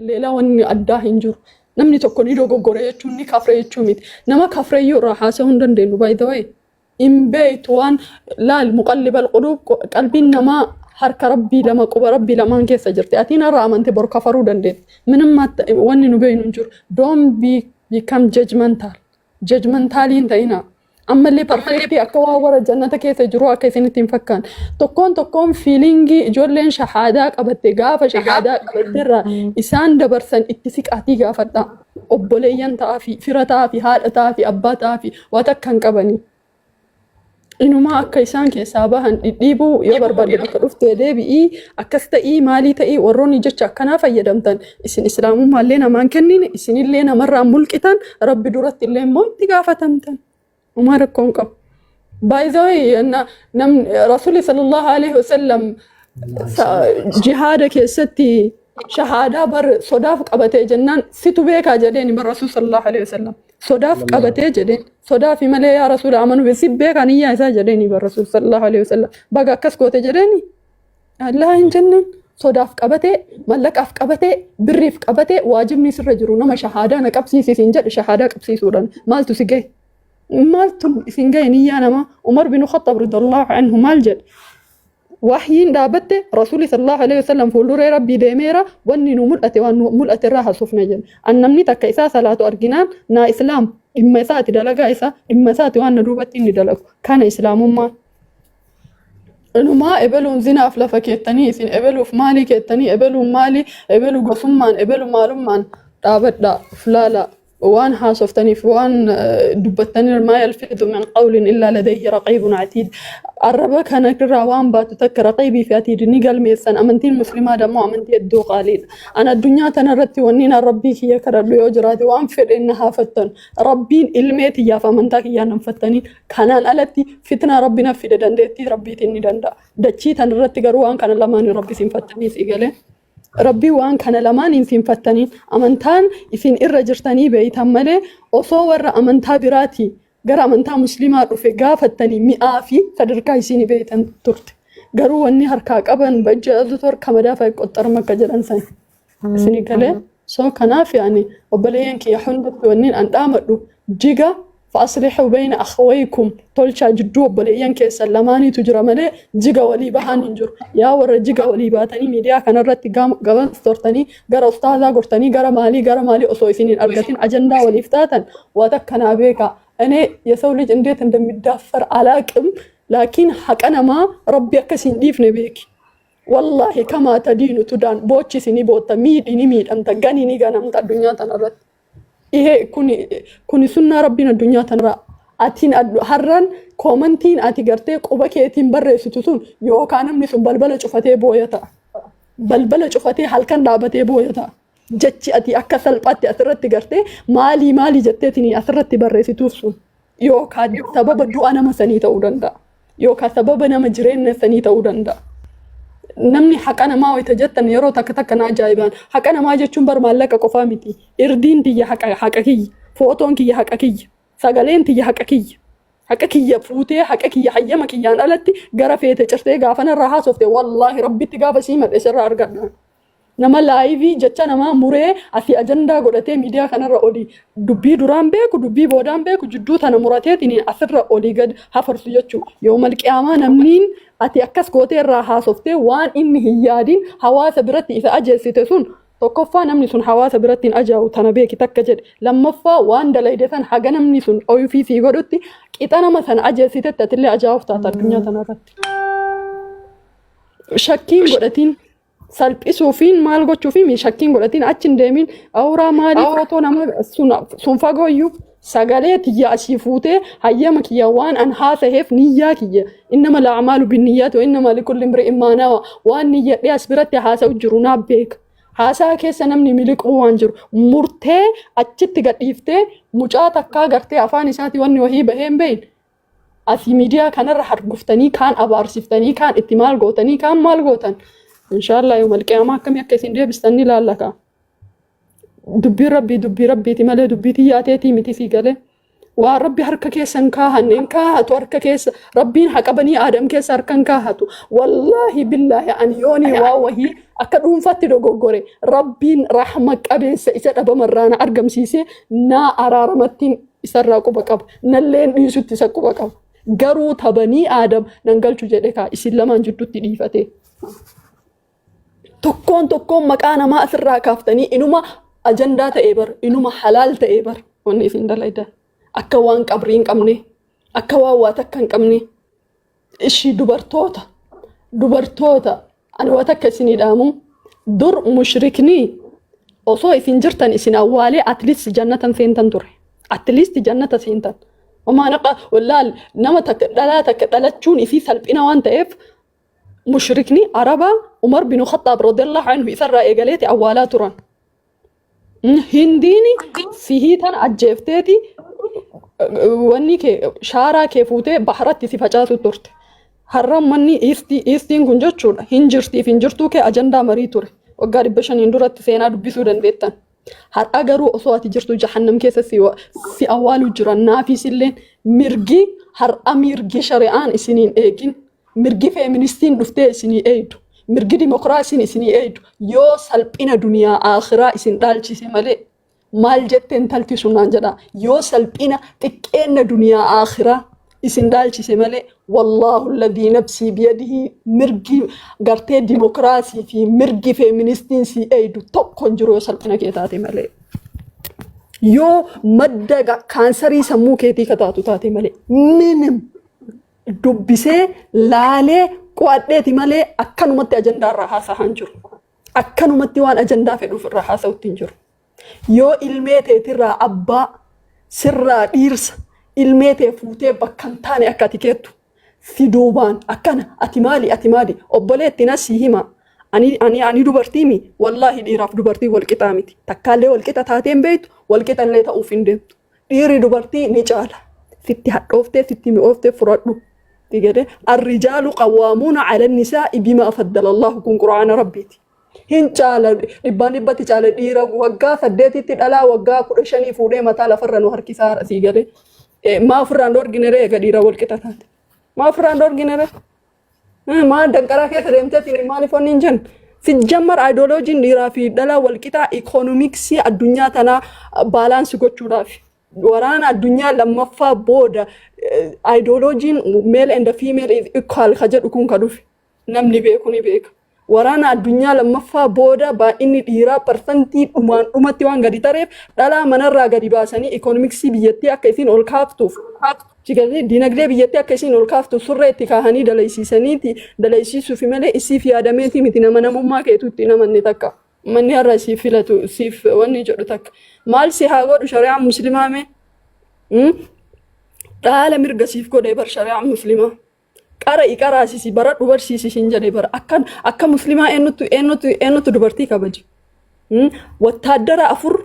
leela wanni addaa hin jiru. Namni tokko ni dogoggora jechuun ni kafre jechuu miti. Nama kafreeyyuu irraa haasa'uu hin dandeenyu by the way. In beektu waan laal muqallibal quluub qalbiin namaa harka rabbii lama quba rabbii lamaan keessa jirti. Atiin irraa amante bor kafaruu dandeetti. Minimum wanni nu beeynu hin jiru. Don't become judgmental. Judgmentaliin ta'ina. Ammallee perfectii akka waa warra jannata keessa jiru akka isinitti hin fakkaan. Tokkoon feelingii ijoolleen shahaadaa qabatte gaafa shahaadaa qabatterraa isaan dabarsan itti siqaatii gaafadha. Obboleeyyan ta'aa fi fira ta'aa fi haadha ta'aa fi abbaa ta'aa fi waan akka hin qabanii. Inumaa akka isaan keessaa bahan dhidhiibuu yoo barbaadde akka dhuftee deebi'ii akkas ta'ii maalii ta'ii warroonni jecha akkanaa fayyadamtan isin islaamummaallee namaan kennine isinillee namarraa mulqitan rabbi duratti illee immoo itti gaafatamtan. وما ركون قب باي ذا واي ان رسول صلى الله عليه وسلم جهادك يا ستي شهاده بر صداف قبته جنان ستو بك جدين بر رسول صلى الله عليه وسلم صداف قبته جدين صداف ملي يا رسول امنوا بسب بك ان يا جدين بر رسول صلى الله عليه وسلم بقى كسكوت جديني الله ان جنن صداف قبته ملك اف قبته بريف قبته واجبني سر جرو ما شهاده نقبسي سينجد شهاده قبسي سودان مالتو سيجي مالتم سنجيني يا نما عمر بن الخطاب رضي الله عنه مالجد وحيين دابته رسول صلى الله عليه وسلم فولور ربي ديميرا وني ملأتي ملأتي راها صفنا جن أن نمني تكيسا صلاة أرجنان نا إسلام إما ساتي دلقا إسا إما ساتي وأن روبتي ندلق كان إسلام ما إنه ما قبلوا زنا أفلا فكيتني سين قبلوا في مالي كيتني قبلوا مالي قبلوا قصمان قبلوا مالمان دابت لا فلا وان حاسفتني فوان دبتني ما يلفظ من قول إلا لديه رقيب عتيد الربك أنا كرا وان باتتك رقيبي في عتيد نقل ميسان أمنتي المسلمة دمو أمنتي الدو قالين أنا الدنيا تنرتي ونينا ربي هي كرر يوجراتي وانفر إنها فتن ربين إلميتي يا فمنتك يا نمفتني كانان ألتي فتنة ربنا في دندتي ربي تني دندا دتشي تنرتي قروان كان لماني ربي سنفتني سيقالي ربي وان كان لمان إنسين فتني أمنتان إنسين إرجرتني بيتهم ملء أصور أمنتا براتي جرى أمنتا مسلمة رفقا فتني مئافي تدركا إنسين بيتن ترت جرو وني هركاك أبن بجى أذكر كمدا فيك أطر ما كجران سين إنسين كله سو كناف يعني وبلين كي يحنبت ونين أن أمرو جيجا فأصلحوا بين أخويكم تولشا جدو بليان كسلماني تجرى ملء جيجا ولي بهان انجر يا ور جيجا ولي باتني ميديا كان رتي قام ستورتني غير استاذا قرتني غير مالي أصويسين أرجتين أجندا وليفتاتا وتكنا بيكا أنا يسولج انديت اندمدافر علاكم لكن حق أنا ما ربي أكسين ديفني بيك والله كما تدين تدان بوتشي سيني بوتا ميد أنت غني نيغانا أنت الدنيا تنرت إيه كوني سنة ربنا الدنيا تنرى أتين هرّن كومنتين أتي قرتي قبك يتين برّي ستوسون يو كان منسون بلبلة شفتي بويتا بلبلة شفتي حلقان رابطي بويتا جتشي أتي أكسل باتي أثرتي قرتي مالي جتتيني أثرتي برّي ستوسون يو كان سبب الدعاء مساني تودندا يو كان سبب نمجرين نساني تودندا namni haqana maa waytajattan yeroo takka ajaa'ibaan haqana maa jechuun bar maallaqa qofaa miti irdiin tiyya haqa kiyya footoon kiyya haqa kiyya sagaleen tiyya haqa kiyya fuutee haqa kiyya hayyama kiyyaan alatti gara feete cirtee gaafanarraa haasofte wallaahi rabbitti gaafa sii madheesarraa argadha nama laayivii jecha namaa muree asii ajandaa godhatee miidiyaa kanarra olii dubbii duraan beeku dubbii boodaan beeku jidduu tana murateetiin asirra olii gad hafarsu jechuu yoo malqiyaamaa namniin ati akkas gootee irraa haasoftee waan inni hin yaadin hawaasa biratti isa ajeessite sun tokkoffaa namni sun hawaasa biratti hin ajaa'u tana beeki takka jedhe lammaffaa waan dalayde san haga namni sun oyufii sii godhutti qixa nama sana ajeessitetti atillee ajaa'uuf taata addunyaa tanarratti. Shakkiin godhatiin salphisuufiin maal gochuufi shakkiin godhatiin achi hin deemin awuraa maalii footoo nama sun fagooyyuu sagalee tiyya asii fuutee hayyama kiyya waan an haasaheef niyyaa kiyya innama la'amaalu binniyyaati wa innama likulli imri'in maa nawaa waan niyyadhee as biratti haasa'u jiru naaf beeka haasaa keessa namni miliquu waan jiru murtee achitti gadhiiftee mucaa takkaa gartee afaan isaati wanni wahii baheen beeyin asii miidiyaa kanarra harguftanii kaan abaarsiftanii kaan itti maal gootanii kaan maal gootan inshallah yoo malqiyaamaa akkamii akka isin deebistanii ilaallaka dubbii rabbiiti malee dubbii tiyyaateetii miti sii galee وربي هركا كيس انكاهن انكاهت وركا كيس ربين حق بني آدم كيس هركا انكاهت والله بالله أن يوني واوهي أكدون فاتدو غوغوري ربين رحمك أبيس إساد أبا مرانا أرقم سيسي نا أرارمتين إسراقو بقب نلين يسوت تساقو بقب قرو تبني آدم ننقل جدكا إسلام جدو تليفتي تكون مكانا ما أسرع كافتني إنما أجندا تأبر إنما حلال تأبر وني فين دلايدا أكوان قبرين قمني أكوا واتكن قمني إشي dubartoota ani waan akka isinii dhaamu dur mushrikni osoo isin jirtan isin awwaalee at least jannatan seentan ture at least jannata seentan وما نقى ولا نما دلاتشون في سلبنا وان تاف مشركني عربا عمر بن الخطاب رضي الله عنه يسرى ايقاليتي اوالات تران هنديني فيه تن اجفتيتي واني كي شارا كيفوتي بحرتي سفجاتو تورت حرام مني ايستين كنجوچودا هنجرتو كي اجندا مري تور وغاري بشن اندورت سينا دبسو دنبيتن har agaru oswati jirtu jahannam keessa si awalu jiran naafisille mirgi har amirgi shari'an isinin eegin mirgi feministin dufte isini eedu mirgi demokrasiin isini eedu yo salphina duniyaa akhira isin dhalchise male mal jetten talti sunan jada yo salphina xiqqeenna duniyaa akhira isin dhalchise male wallahu alladhi nafsi biyadihi mirgi garte demokrasi fi mirgi feministin si eedu tokkon jiru salphina keetaate male yo madda kansari sammuu keetii kataatu taate male minim dubbisee laalee qo'adheeti malee akkanumatti ajandaa irraa haasa'an jiru akkanumatti waan ajandaa fedhuuf irraa haasa'utti hin jiru yoo ilmee teetirraa abbaa sirraa dhiirsa ilmee tee fuutee bakka hin taane akka ati keettu si duubaan akkana ati maali obboleetti na si hima ani dubartiimi wallaahi dhiiraaf dubartii walqixaa miti takkaallee walqixa taateen beektu walqixallee ta'uuf hin deemtu dhiirri dubartii ni caala sitti hadhooftee sitti mi'ooftee furadhu تيجي الرجال قوامون على النساء بما فضل الله كن قرآن ربيتي هن تعالى إباني بتي تعالى ديرا وقا فديتي تدلا وقا كرشني فودي متى لفرن وهركي سار تيجي ما فران دور جنري كديرا والكتات ما فران دور جنري ما دكرا كي تريمتي تيجي مالي فنينجن في الجمر ايديولوجي ديرا في دلا والكتا ايكونوميكسي الدنيا تنا بالانس كوتشورافي ورانا الدنيا لما فا بودا ideology male and female is equal خجل يكون كدوف نمني بيكوني بيك ورانا الدنيا لما فا بودا با إني ديرا percentage أمتي وان غادي تعرف دلا منرة غادي باسني economics بيجتي أكيسين أول كافتوف جيكالي دينغلي بيجتي أكيسين أول كافتوف سرّة تكاهني دلا يسيسني دلا يسيسو في ملء يسي في آدميتي متنا منا مما كيتو تنا من نتاكا من يرى سيف لتو سيف واني جرتك مال سيهاغو شريعة مسلمة مي تعالى مرقى سيف كو ديبر شريعة مسلمة قرأ سيسي برات دوبر سيسي شنجا ديبر أكا مسلمة إنو تو دبرتي كبجي وتادر أفر